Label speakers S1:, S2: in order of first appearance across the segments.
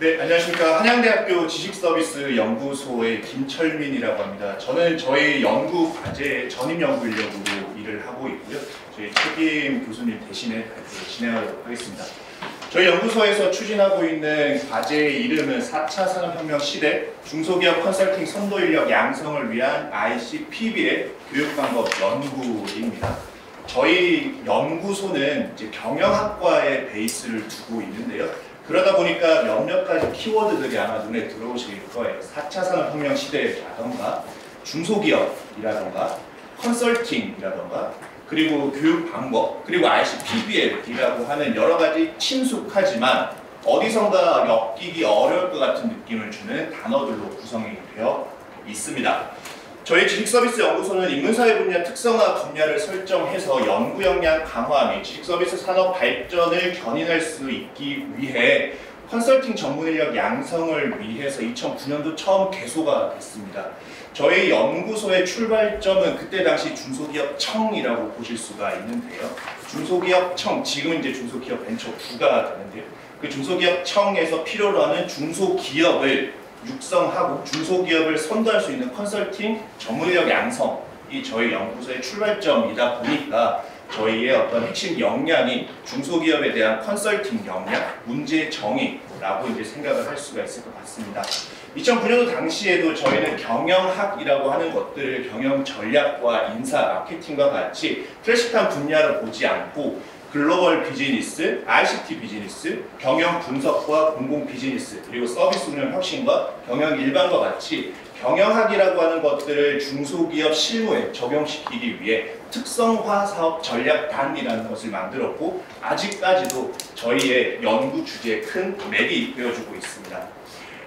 S1: 네, 안녕하십니까. 한양대학교 지식서비스 연구소의 김철민이라고 합니다. 저는 저희 연구 과제의 전임 연구 인력으로 일을 하고 있고요. 저희 책임 교수님 대신에 발표를 진행하도록 하겠습니다. 저희 연구소에서 추진하고 있는 과제의 이름은 4차 산업혁명 시대 중소기업 컨설팅 선도인력 양성을 위한 ICPB의 교육방법 연구입니다. 저희 연구소는 이제 경영학과의 베이스를 두고 있는데요. 그러다 보니까 몇몇 가지 키워드들이 아마 눈에 들어오실 거예요. 4차 산업혁명 시대라던가 중소기업이라던가 컨설팅이라던가 그리고 교육 방법 그리고 ICPBL이라고 하는 여러 가지 친숙하지만 어디선가 엮이기 어려울 것 같은 느낌을 주는 단어들로 구성이 되어 있습니다. 저희 지식서비스 연구소는 인문사회 분야 특성화 분야를 설정해서 연구 역량 강화 및 지식서비스 산업 발전을 견인할 수 있기 위해 컨설팅 전문 인력 양성을 위해서 2009년도 처음 개소가 됐습니다. 저희 연구소의 출발점은 그때 당시 중소기업청이라고 보실 수가 있는데요. 중소기업청, 지금 이제 중소기업벤처부가 되는데요. 그 중소기업청에서 필요로 하는 중소기업을 육성하고 중소기업을 선도할 수 있는 컨설팅 전문인력 양성이 저희 연구소의 출발점이다 보니까 저희의 어떤 핵심 역량이 중소기업에 대한 컨설팅 역량, 문제 정의라고 이제 생각을 할 수가 있을 것 같습니다. 2009년도 당시에도 저희는 경영학이라고 하는 것들을 경영 전략과 인사, 마케팅과 같이 클래식한 분야로 보지 않고 글로벌 비즈니스, ICT 비즈니스, 경영 분석과 공공 비즈니스, 그리고 서비스 운영 혁신과 경영 일반과 같이 경영학이라고 하는 것들을 중소기업 실무에 적용시키기 위해 특성화 사업 전략단이라는 것을 만들었고 아직까지도 저희의 연구 주제에 큰 맥이 되어주고 있습니다.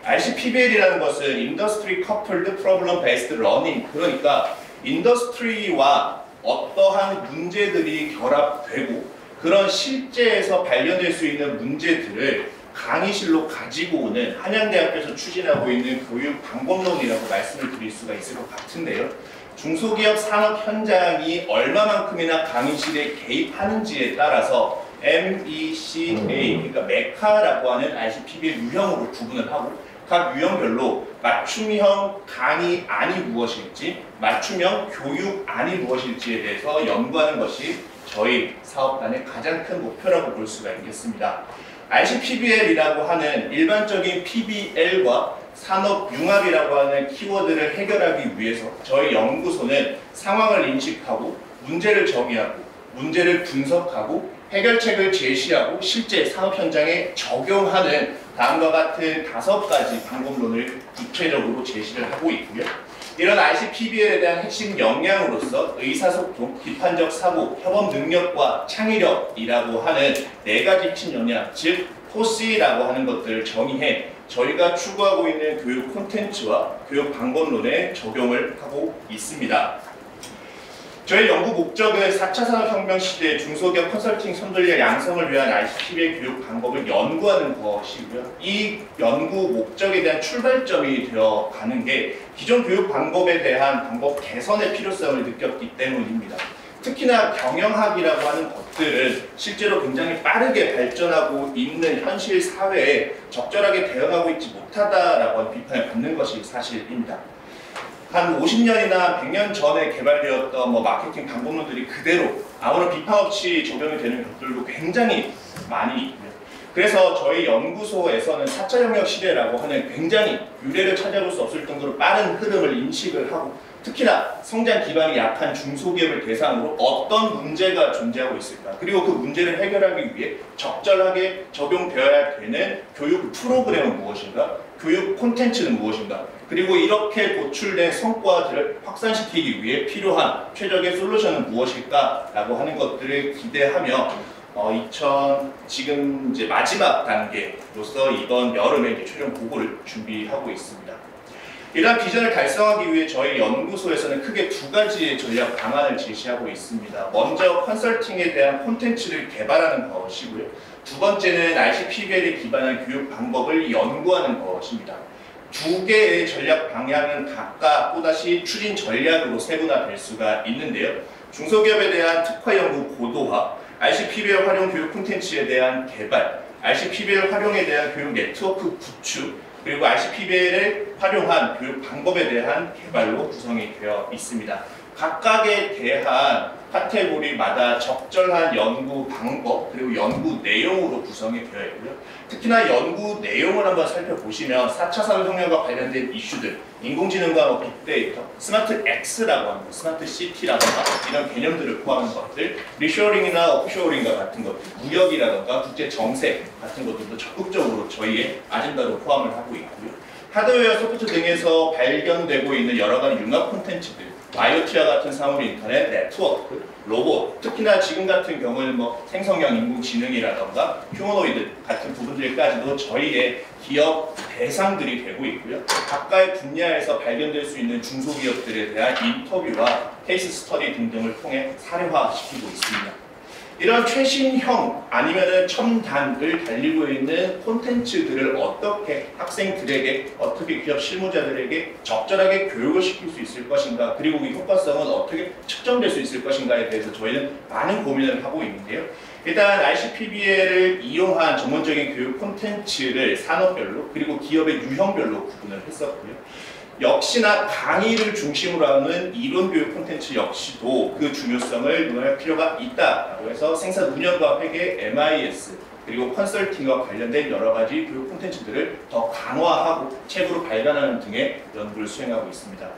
S1: ICPBL이라는 것은 Industry Coupled Problem Based Learning, 그러니까 인더스트리와 어떠한 문제들이 결합되고 그런 실제에서 발견될 수 있는 문제들을 강의실로 가지고 오는 한양대학교에서 추진하고 있는 교육 방법론이라고 말씀을 드릴 수가 있을 것 같은데요. 중소기업 산업 현장이 얼마만큼이나 강의실에 개입하는지에 따라서 MECA, 그러니까 메카라고 하는 ICPB의 유형으로 구분을 하고 각 유형별로 맞춤형 강의안이 무엇일지, 맞춤형 교육안이 무엇일지에 대해서 연구하는 것이 저희 사업단의 가장 큰 목표라고 볼 수가 있겠습니다. ICPBL이라고 하는 일반적인 PBL과 산업융합이라고 하는 키워드를 해결하기 위해서 저희 연구소는 상황을 인식하고 문제를 정의하고 문제를 분석하고 해결책을 제시하고 실제 산업 현장에 적용하는 다음과 같은 5가지 방법론을 구체적으로 제시를 하고 있고요. 이런 ICPBL에 대한 핵심 역량으로서 의사소통, 비판적 사고, 협업 능력과 창의력이라고 하는 4가지 핵심 역량, 즉 포스라고 하는 것들을 정의해 저희가 추구하고 있는 교육 콘텐츠와 교육 방법론에 적용을 하고 있습니다. 저희 연구 목적은 4차 산업혁명 시대 중소기업 컨설팅 선도인력 양성을 위한 ICPBL 교육 방법을 연구하는 것이고요. 이 연구 목적에 대한 출발점이 되어 가는 게 기존 교육 방법에 대한 방법 개선의 필요성을 느꼈기 때문입니다. 특히나 경영학이라고 하는 것들은 실제로 굉장히 빠르게 발전하고 있는 현실 사회에 적절하게 대응하고 있지 못하다라고 하는 비판을 받는 것이 사실입니다. 한 50년이나 100년 전에 개발되었던 마케팅 방법론들이 그대로 아무런 비판 없이 적용이 되는 것들도 굉장히 많이 있고요. 그래서 저희 연구소에서는 4차 혁명 시대라고 하는 굉장히 유례를 찾아볼 수 없을 정도로 빠른 흐름을 인식을 하고 특히나 성장 기반이 약한 중소기업을 대상으로 어떤 문제가 존재하고 있을까, 그리고 그 문제를 해결하기 위해 적절하게 적용되어야 되는 교육 프로그램은 무엇인가, 교육 콘텐츠는 무엇인가, 그리고 이렇게 도출된 성과들을 확산시키기 위해 필요한 최적의 솔루션은 무엇일까라고 하는 것들을 기대하며 지금 이제 마지막 단계로서 이번 여름에 이제 최종 보고를 준비하고 있습니다. 이러한 비전을 달성하기 위해 저희 연구소에서는 크게 2가지의 전략 방안을 제시하고 있습니다. 먼저 컨설팅에 대한 콘텐츠를 개발하는 것이고요. 2번째는 ICPBL에 기반한 교육 방법을 연구하는 것입니다. 2개의 전략 방향은 각각 또다시 추진 전략으로 세분화될 수가 있는데요. 중소기업에 대한 특화 연구 고도화, ICPBL 활용 교육 콘텐츠에 대한 개발, RCPBL 활용에 대한 교육 네트워크 구축, 그리고 RCPBL을 활용한 교육 방법에 대한 개발로 구성이 되어 있습니다. 각각에 대한 카테고리마다 적절한 연구 방법 그리고 연구 내용으로 구성이 되어 있고요. 특히나 연구 내용을 한번 살펴보시면 4차 산업혁명과 관련된 이슈들, 인공지능과 빅데이터, 스마트 X라고 하는 것, 스마트 시티라든가 이런 개념들을 포함한 것들, 리쇼어링이나 오프쇼어링과 같은 것들, 무역이라든가 국제 정세 같은 것들도 적극적으로 저희의 아젠다로 포함을 하고 있고요. 하드웨어, 소프트 등에서 발견되고 있는 여러 가지 융합 콘텐츠들, IoT와 같은 사물 인터넷, 네트워크, 로봇, 특히나 지금 같은 경우는 생성형 인공지능이라던가 휴머노이드 같은 부분들까지도 저희의 기업 대상들이 되고 있고요. 각각의 분야에서 발견될 수 있는 중소기업들에 대한 인터뷰와 케이스 스터디 등등을 통해 사례화시키고 있습니다. 이런 최신형 아니면은 첨단을 달리고 있는 콘텐츠들을 어떻게 학생들에게, 어떻게 기업 실무자들에게 적절하게 교육을 시킬 수 있을 것인가, 그리고 이 효과성은 어떻게 측정될 수 있을 것인가에 대해서 저희는 많은 고민을 하고 있는데요. 일단 RCPBL을 이용한 전문적인 교육 콘텐츠를 산업별로 그리고 기업의 유형별로 구분을 했었고요. 역시나 강의를 중심으로 하는 이론 교육 콘텐츠 역시도 그 중요성을 논할 필요가 있다라고 해서 생산 운영과 회계, MIS 그리고 컨설팅과 관련된 여러 가지 교육 콘텐츠들을 더 강화하고 책으로 발간하는 등의 연구를 수행하고 있습니다.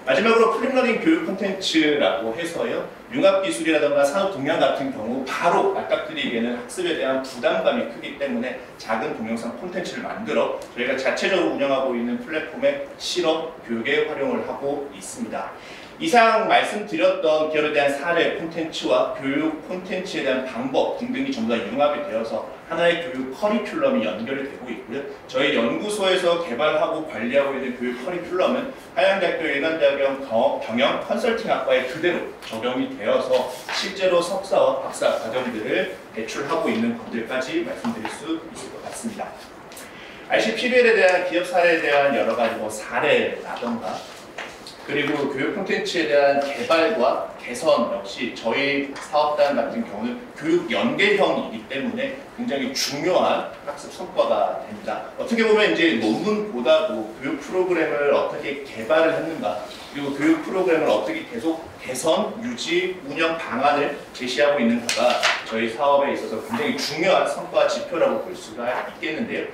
S1: 마지막으로 플립러닝 교육 콘텐츠라고 해서요. 융합기술이라든가 산업 동향 같은 경우 바로 맞닥뜨리기에는 학습에 대한 부담감이 크기 때문에 작은 동영상 콘텐츠를 만들어 저희가 자체적으로 운영하고 있는 플랫폼의 실업 교육에 활용을 하고 있습니다. 이상 말씀드렸던 기업에 대한 사례 콘텐츠와 교육 콘텐츠에 대한 방법 등등이 전부 다 융합이 되어서 하나의 교육 커리큘럼이 연결이 되고 있고요. 저희 연구소에서 개발하고 관리하고 있는 교육 커리큘럼은 한양대학교 일간대학원 경영 컨설팅학과에 그대로 적용이 되어서 실제로 석사와 박사 과정들을 배출하고 있는 것들까지 말씀드릴 수 있을 것 같습니다. RCPBL에 대한 기업 사례에 대한 여러 가지 사례라던가 그리고 교육 콘텐츠에 대한 개발과 개선 역시 저희 사업단 같은 경우는 교육 연계형이기 때문에 굉장히 중요한 학습 성과가 됩니다. 어떻게 보면 이제 논문보다도 교육 프로그램을 어떻게 개발을 했는가, 그리고 교육 프로그램을 어떻게 계속 개선, 유지, 운영 방안을 제시하고 있는가가 저희 사업에 있어서 굉장히 중요한 성과 지표라고 볼 수가 있겠는데요.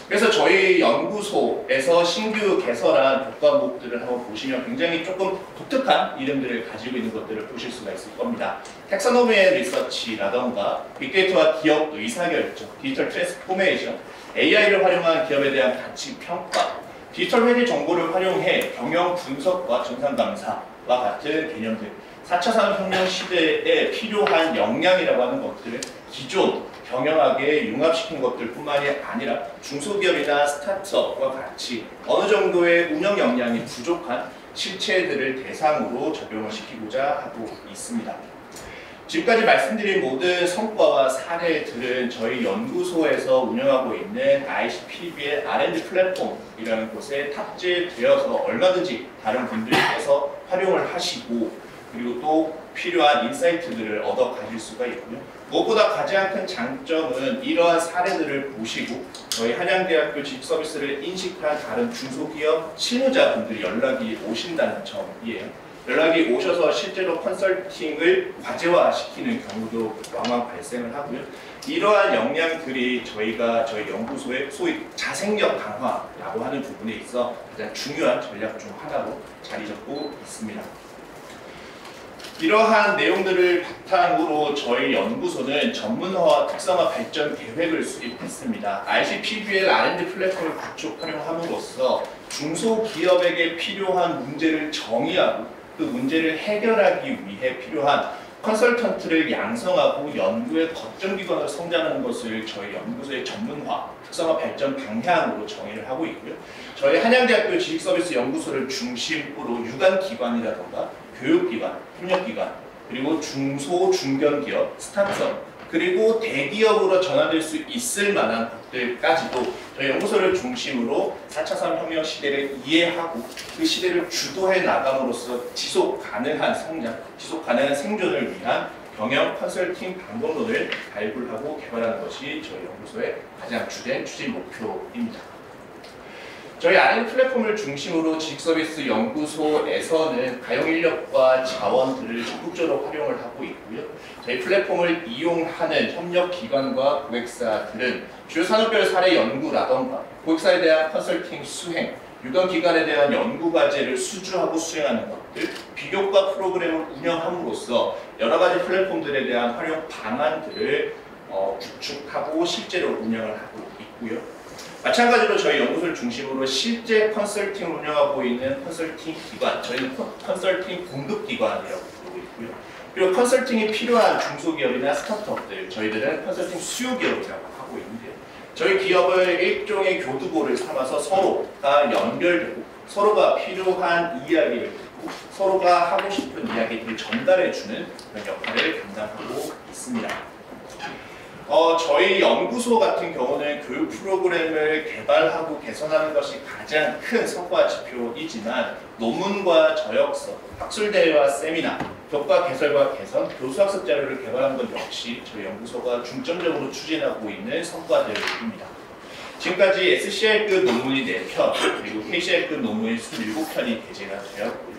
S1: 그래서 저희 연구소에서 신규 개설한 교과목들을 한번 보시면 굉장히 조금 독특한 이름들을 가지고 있는 것들을 보실 수가 있을 겁니다. 텍사노미 앤 리서치라던가 빅데이터와 기업 의사결정, 디지털 트랜스포메이션, AI를 활용한 기업에 대한 가치 평가, 디지털 회계 정보를 활용해 경영 분석과 정상 감사와 같은 개념들, 4차 산업혁명 시대에 필요한 역량이라고 하는 것들을 기존 경영학에 융합시킨 것들뿐만이 아니라 중소기업이나 스타트업과 같이 어느 정도의 운영 역량이 부족한 실체들을 대상으로 적용을 시키고자 하고 있습니다. 지금까지 말씀드린 모든 성과와 사례들은 저희 연구소에서 운영하고 있는 RCPBL R&D 플랫폼이라는 곳에 탑재되어서 얼마든지 다른 분들께서 활용을 하시고 그리고 또 필요한 인사이트들을 얻어 가질 수가 있고요. 무엇보다 가장 큰 장점은 이러한 사례들을 보시고 저희 한양대학교 지식서비스를 인식한 다른 중소기업 실무자분들이 연락이 오신다는 점이에요. 연락이 오셔서 실제로 컨설팅을 과제화시키는 경우도 왕왕 발생을 하고요. 이러한 역량들이 저희가 저희 연구소의 소위 자생력 강화라고 하는 부분에 있어 가장 중요한 전략 중 하나로 자리 잡고 있습니다. 이러한 내용들을 바탕으로 저희 연구소는 전문화와 특성화 발전 계획을 수립했습니다. RCPBL R&D 플랫폼을 구축 활용함으로써 중소기업에게 필요한 문제를 정의하고 그 문제를 해결하기 위해 필요한 컨설턴트를 양성하고 연구의 거점기관으로 성장하는 것을 저희 연구소의 전문화, 특성화 발전 방향으로 정의를 하고 있고요. 저희 한양대학교 지식서비스 연구소를 중심으로 유관기관이라던가 교육기관, 협력기관, 그리고 중소, 중견기업, 스타트업, 그리고 대기업으로 전환될 수 있을 만한 것들까지도 저희 연구소를 중심으로 4차 산업혁명 시대를 이해하고 그 시대를 주도해 나감으로써 지속 가능한 성장, 지속 가능한 생존을 위한 경영 컨설팅 방법론을 발굴하고 개발하는 것이 저희 연구소의 가장 주된 추진 목표입니다. 저희 R&D 플랫폼을 중심으로 지식서비스 연구소에서는 가용 인력과 자원들을 적극적으로 활용을 하고 있고요. 저희 플랫폼을 이용하는 협력기관과 고객사들은 주요 산업별 사례 연구라던가 고객사에 대한 컨설팅 수행, 유관기관에 대한 연구과제를 수주하고 수행하는 것들, 비교과 프로그램을 운영함으로써 여러 가지 플랫폼들에 대한 활용 방안들을 구축하고 실제로 운영을 하고 있고요. 마찬가지로 저희 연구소를 중심으로 실제 컨설팅을 운영하고 있는 컨설팅 기관, 저희는 컨설팅 공급기관이라고 부르고 있고요. 그리고 컨설팅이 필요한 중소기업이나 스타트업들, 저희들은 컨설팅 수요기업이라고 하고 있는데요. 저희 기업을 일종의 교두보를 삼아서 서로가 연결되고 서로가 필요한 이야기를 듣고 서로가 하고 싶은 이야기들을 전달해주는 그런 역할을 감당하고 있습니다. 저희 연구소 같은 경우는 교육 프로그램을 개발하고 개선하는 것이 가장 큰 성과 지표이지만 논문과 저역서, 학술대회와 세미나, 교과 개설과 개선, 교수학습 자료를 개발하는 것 역시 저희 연구소가 중점적으로 추진하고 있는 성과들입니다. 지금까지 SCR급 논문이 4편, 그리고 KCR급 논문이 27편이 게재가 되었고요.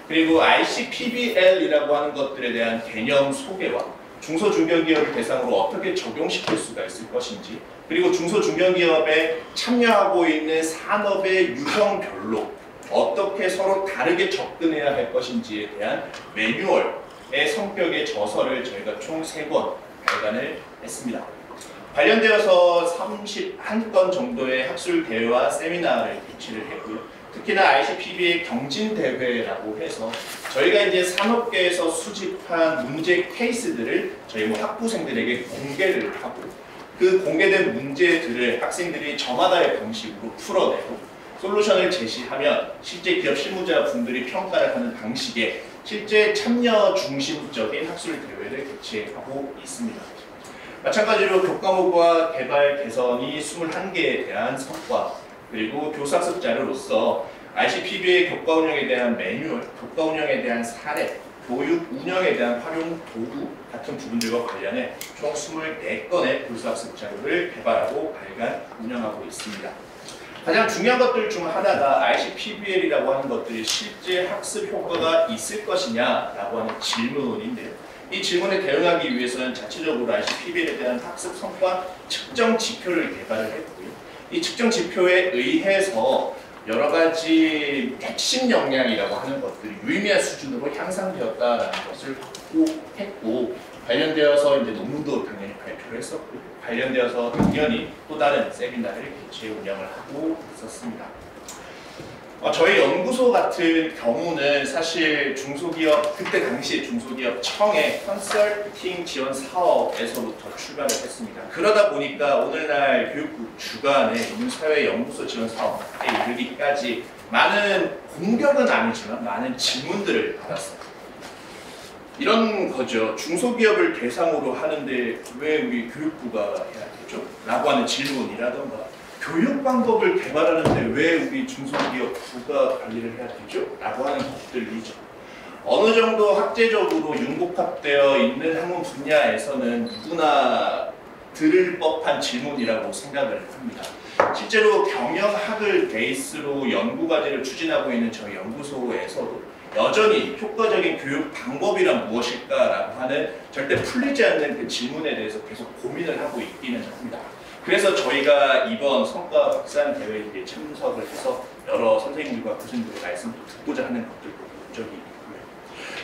S1: 그리고 ICPBL이라고 하는 것들에 대한 개념 소개와 중소중견기업을 대상으로 어떻게 적용시킬 수가 있을 것인지, 그리고 중소중견기업에 참여하고 있는 산업의 유형별로 어떻게 서로 다르게 접근해야 할 것인지에 대한 매뉴얼의 성격의 저서를 저희가 총 3권 발간을 했습니다. 관련되어서 31건 정도의 학술 대회와 세미나를 개최를 했고요. 특히나 ICPB의 경진대회라고 해서 저희가 이제 산업계에서 수집한 문제 케이스들을 저희 학부생들에게 공개를 하고 그 공개된 문제들을 학생들이 저마다의 방식으로 풀어내고 솔루션을 제시하면 실제 기업 실무자 분들이 평가를 하는 방식의 실제 참여 중심적인 학술 대회를 개최하고 있습니다. 마찬가지로 교과목과 개발 개선이 21개에 대한 성과, 그리고 교사학습 자료로서 ICPB의 교과 운영에 대한 매뉴얼, 교과 운영에 대한 사례, 교육 운영에 대한 활용 도구 같은 부분들과 관련해 총 24건의 교사학습 자료를 개발하고 발간, 운영하고 있습니다. 가장 중요한 것들 중 하나가 ICPBL이라고 하는 것들이 실제 학습 효과가 있을 것이냐라고 하는 질문인데요. 이 질문에 대응하기 위해서는 자체적으로 ICPBL에 대한 학습 성과 측정 지표를 개발을 했고요. 이 측정 지표에 의해서 여러 가지 핵심 역량이라고 하는 것들이 유의미한 수준으로 향상되었다는 것을 확보했고, 관련되어서 이제 논문도 당연히 발표를 했었고, 관련되어서 당연히 또 다른 세미나를 개최 운영을 하고 있었습니다. 저희 연구소 같은 경우는 사실 중소기업, 그때 당시 중소기업 청의 컨설팅 지원 사업에서부터 출발을 했습니다. 그러다 보니까 오늘날 교육부 주관의 사회연구소 지원 사업에 이르기까지 많은 공격은 아니지만 많은 질문들을 받았어요. 이런 거죠. 중소기업을 대상으로 하는데 왜 우리 교육부가 해야 되죠? 라고 하는 질문이라던가, 교육 방법을 개발하는데 왜 우리 중소기업 부가 관리를 해야 되죠? 라고 하는 것들이죠. 어느 정도 학제적으로 융복합되어 있는 학문 분야에서는 누구나 들을 법한 질문이라고 생각을 합니다. 실제로 경영학을 베이스로 연구과제를 추진하고 있는 저희 연구소에서도 여전히 효과적인 교육 방법이란 무엇일까라고 하는 절대 풀리지 않는 그 질문에 대해서 계속 고민을 하고 있기는 합니다. 그래서 저희가 이번 성과 확산 대회에 참석을 해서 여러 선생님들과 교수님들의 말씀도 듣고자 하는 것들도 본 적이 있고요.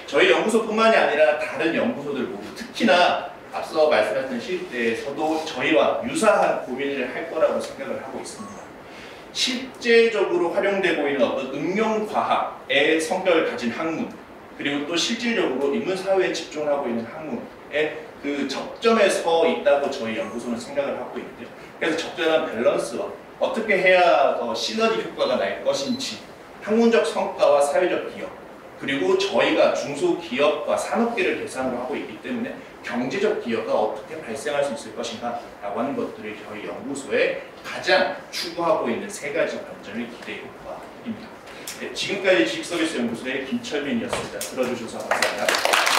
S1: 저희 연구소뿐만이 아니라 다른 연구소들 모두, 특히나 앞서 말씀하신 시대에서도 저희와 유사한 고민을 할 거라고 생각을 하고 있습니다. 실제적으로 활용되고 있는 어떤 응용과학의 성격을 가진 학문, 그리고 또 실질적으로 인문사회에 집중하고 있는 학문의 그 접점에 서 있다고 저희 연구소는 생각을 하고 있는데요. 그래서 적절한 밸런스와 어떻게 해야 더 시너지 효과가 날 것인지, 학문적 성과와 사회적 기업, 그리고 저희가 중소기업과 산업계를 대상으로 하고 있기 때문에 경제적 기여가 어떻게 발생할 수 있을 것인가 라고 하는 것들이 저희 연구소에 가장 추구하고 있는 3가지 관점의 기대 효과입니다. 네, 지금까지 지식서비스 연구소의 김철민이었습니다. 들어주셔서 감사합니다.